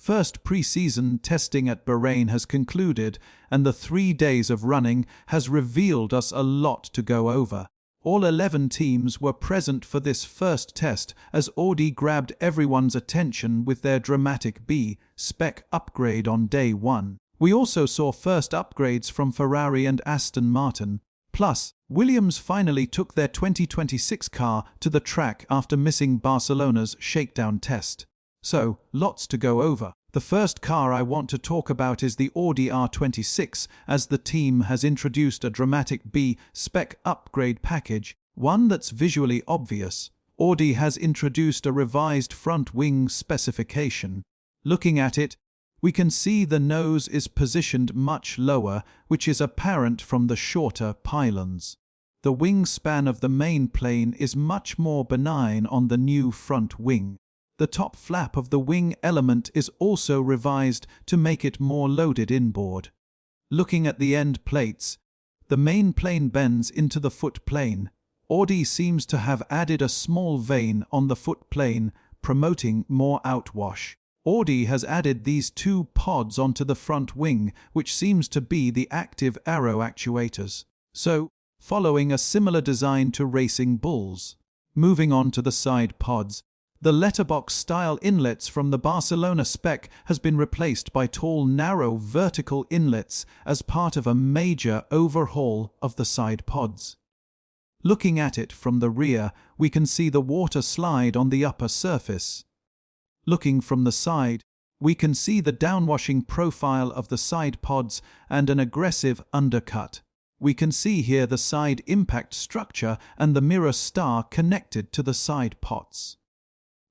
First pre-season testing at Bahrain has concluded, and the 3 days of running has revealed us a lot to go over. All 11 teams were present for this first test as Audi grabbed everyone's attention with their dramatic B-Spec upgrade on day 1. We also saw first upgrades from Ferrari and Aston Martin. Plus, Williams finally took their 2026 car to the track after missing Barcelona's shakedown test. So, lots to go over. The first car I want to talk about is the Audi R26, as the team has introduced a dramatic B-Spec upgrade package, one that's visually obvious. Audi has introduced a revised front wing specification. Looking at it, we can see the nose is positioned much lower, which is apparent from the shorter pylons. The wingspan of the main plane is much more benign on the new front wing. The top flap of the wing element is also revised to make it more loaded inboard. Looking at the end plates, the main plane bends into the foot plane. Audi seems to have added a small vane on the foot plane, promoting more outwash. Audi has added these 2 pods onto the front wing, which seems to be the active arrow actuators. So, following a similar design to Racing Bulls. Moving on to the side pods, the letterbox-style inlets from the Barcelona spec has been replaced by tall, narrow, vertical inlets as part of a major overhaul of the side pods. Looking at it from the rear, we can see the water slide on the upper surface. Looking from the side, we can see the downwashing profile of the side pods and an aggressive undercut. We can see here the side impact structure and the mirror star connected to the side pots.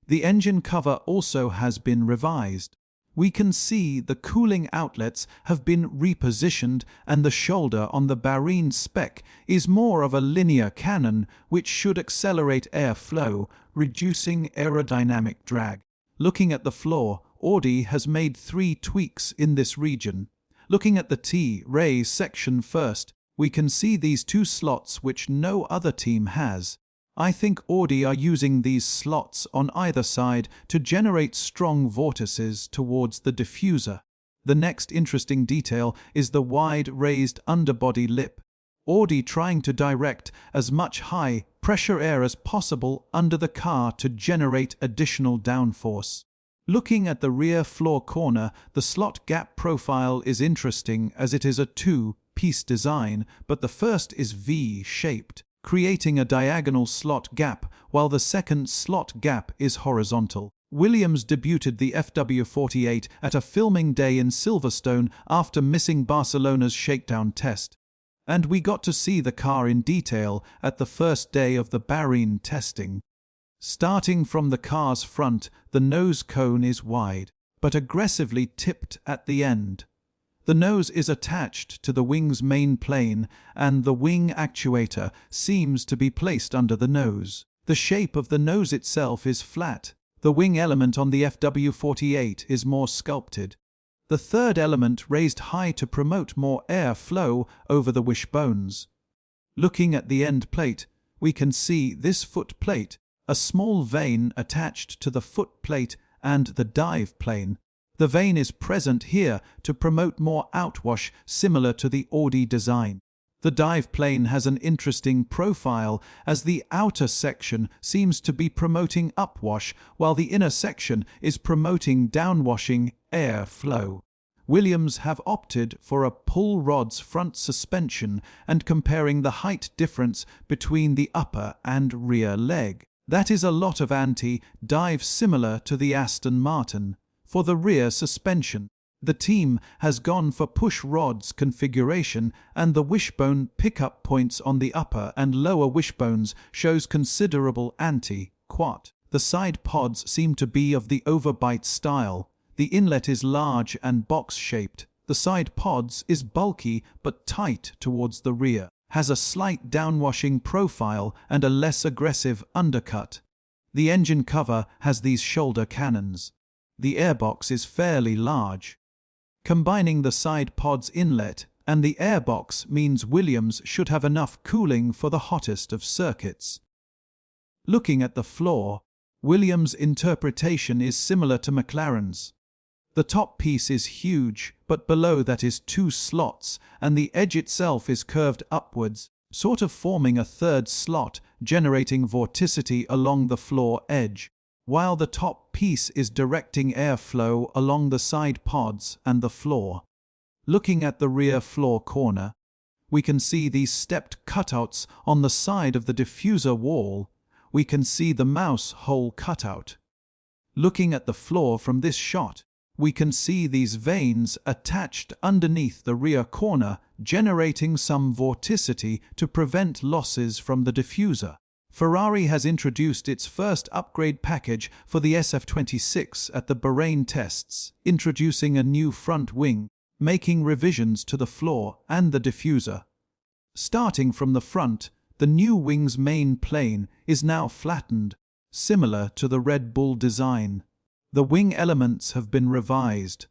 The engine cover also has been revised. We can see the cooling outlets have been repositioned and the shoulder on the Bahrain spec is more of a linear cannon, which should accelerate airflow, reducing aerodynamic drag. Looking at the floor, Audi has made 3 tweaks in this region. Looking at the T-raise section first, we can see these 2 slots which no other team has. I think Audi are using these slots on either side to generate strong vortices towards the diffuser. The next interesting detail is the wide raised underbody lip. Audi trying to direct as much high-pressure air as possible under the car to generate additional downforce. Looking at the rear floor corner, the slot gap profile is interesting as it is a 2-piece design, but the first is V-shaped, creating a diagonal slot gap, while the second slot gap is horizontal. Williams debuted the FW48 at a filming day in Silverstone after missing Barcelona's shakedown test. And we got to see the car in detail at the first day of the Bahrain testing. Starting from the car's front, the nose cone is wide, but aggressively tipped at the end. The nose is attached to the wing's main plane, and the wing actuator seems to be placed under the nose. The shape of the nose itself is flat. The wing element on the FW48 is more sculpted. The third element raised high to promote more air flow over the wishbones. Looking at the end plate, we can see this foot plate, a small vane attached to the foot plate and the dive plane. The vane is present here to promote more outwash, similar to the Audi design. The dive plane has an interesting profile as the outer section seems to be promoting upwash while the inner section is promoting downwashing air flow. Williams have opted for a pull rods front suspension and comparing the height difference between the upper and rear leg. That is a lot of anti-dive similar to the Aston Martin. For the rear suspension, the team has gone for push rods configuration, and the wishbone pickup points on the upper and lower wishbones shows considerable anti-quat. The side pods seem to be of the overbite style. The inlet is large and box-shaped. The side pods is bulky but tight towards the rear, has a slight downwashing profile and a less aggressive undercut. The engine cover has these shoulder cannons. The airbox is fairly large. Combining the side pod's inlet and the airbox means Williams should have enough cooling for the hottest of circuits. Looking at the floor, Williams' interpretation is similar to McLaren's. The top piece is huge, but below that is 2 slots, and the edge itself is curved upwards, sort of forming a third slot, generating vorticity along the floor edge, while the top piece is directing airflow along the side pods and the floor. Looking at the rear floor corner, we can see these stepped cutouts on the side of the diffuser wall. We can see the mouse hole cutout. Looking at the floor from this shot, we can see these vanes attached underneath the rear corner, generating some vorticity to prevent losses from the diffuser. Ferrari has introduced its first upgrade package for the SF26 at the Bahrain tests, introducing a new front wing, making revisions to the floor and the diffuser. Starting from the front, the new wing's main plane is now flattened, similar to the Red Bull design. The wing elements have been revised.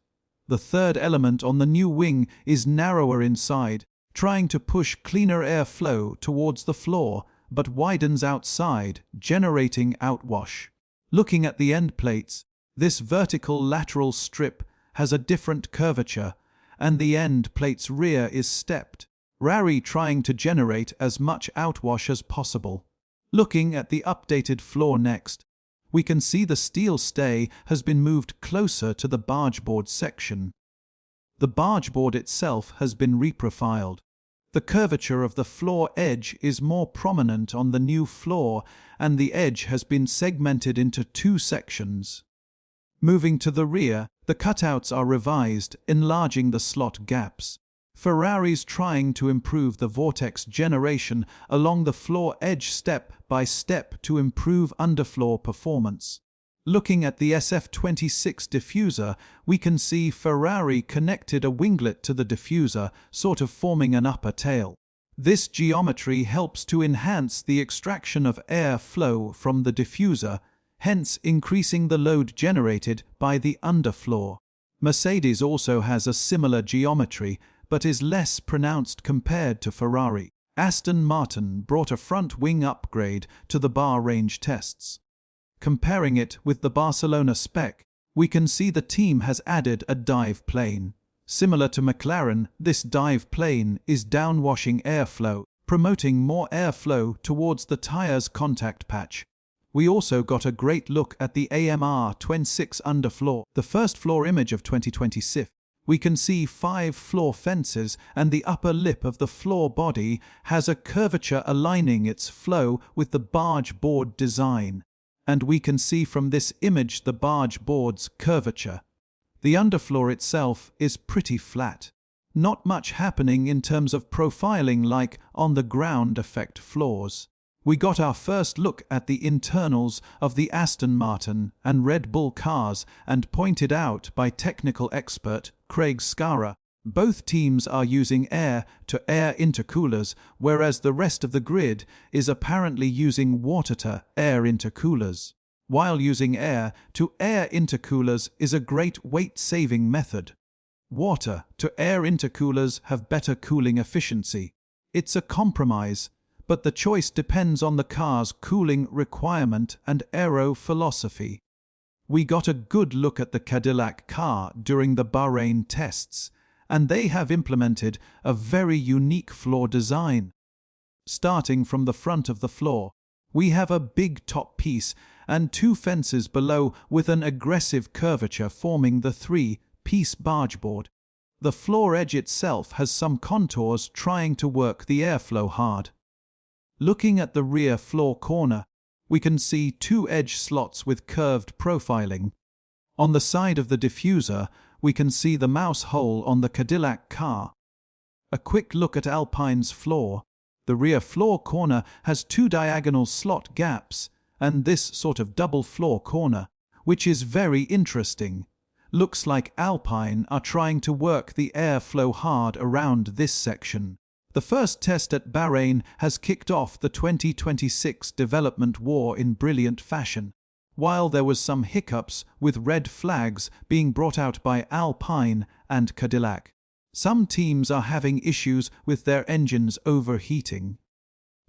The third element on the new wing is narrower inside, trying to push cleaner airflow towards the floor, but widens outside, generating outwash. Looking at the end plates, this vertical lateral strip has a different curvature, and the end plate's rear is stepped, Ferrari trying to generate as much outwash as possible. Looking at the updated floor next, we can see the steel stay has been moved closer to the bargeboard section. The bargeboard itself has been reprofiled. The curvature of the floor edge is more prominent on the new floor, and the edge has been segmented into 2 sections. Moving to the rear, the cutouts are revised, enlarging the slot gaps. Ferrari's trying to improve the vortex generation along the floor edge step by step to improve underfloor performance. Looking at the SF26 diffuser, we can see Ferrari connected a winglet to the diffuser, sort of forming an upper tail. This geometry helps to enhance the extraction of air flow from the diffuser, hence increasing the load generated by the underfloor. Mercedes also has a similar geometry, but is less pronounced compared to Ferrari. Aston Martin brought a front wing upgrade to the Bahrain tests. Comparing it with the Barcelona spec, we can see the team has added a dive plane. Similar to McLaren, this dive plane is downwashing airflow, promoting more airflow towards the tire's contact patch. We also got a great look at the AMR26 underfloor, the first floor image of 2026. We can see 5 floor fences, and the upper lip of the floor body has a curvature aligning its flow with the barge board design. And we can see from this image the barge board's curvature. The underfloor itself is pretty flat. Not much happening in terms of profiling like on the ground effect floors. We got our first look at the internals of the Aston Martin and Red Bull cars, and pointed out by technical expert Craig Scara, both teams are using air-to-air intercoolers, whereas the rest of the grid is apparently using water-to-air intercoolers. While using air-to-air intercoolers is a great weight-saving method, water-to-air intercoolers have better cooling efficiency. It's a compromise, but the choice depends on the car's cooling requirement and aero philosophy. We got a good look at the Cadillac car during the Bahrain tests, and they have implemented a very unique floor design. Starting from the front of the floor, we have a big top piece and 2 fences below with an aggressive curvature forming the 3-piece bargeboard. The floor edge itself has some contours trying to work the airflow hard. Looking at the rear floor corner, we can see 2 edge slots with curved profiling. On the side of the diffuser, we can see the mouse hole on the Cadillac car. A quick look at Alpine's floor. The rear floor corner has 2 diagonal slot gaps, and this sort of double floor corner, which is very interesting. Looks like Alpine are trying to work the airflow hard around this section. The first test at Bahrain has kicked off the 2026 development war in brilliant fashion. While there was some hiccups with red flags being brought out by Alpine and Cadillac, some teams are having issues with their engines overheating.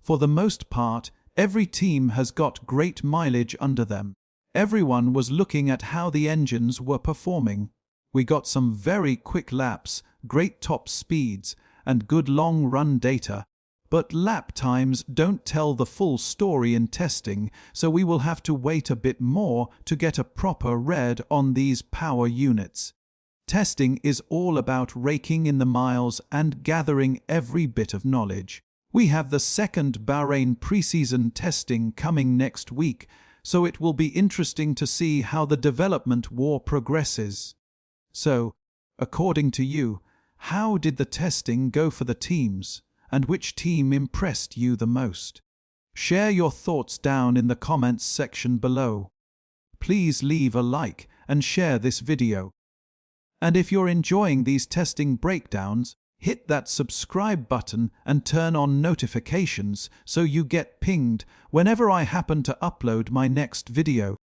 For the most part, every team has got great mileage under them. Everyone was looking at how the engines were performing. We got some very quick laps, great top speeds, and good long-run data. But lap times don't tell the full story in testing, so we will have to wait a bit more to get a proper read on these power units. Testing is all about raking in the miles and gathering every bit of knowledge. We have the second Bahrain preseason testing coming next week, so it will be interesting to see how the development war progresses. So, according to you, how did the testing go for the teams, and which team impressed you the most? Share your thoughts down in the comments section below. Please leave a like and share this video. And if you're enjoying these testing breakdowns, hit that subscribe button and turn on notifications so you get pinged whenever I happen to upload my next video.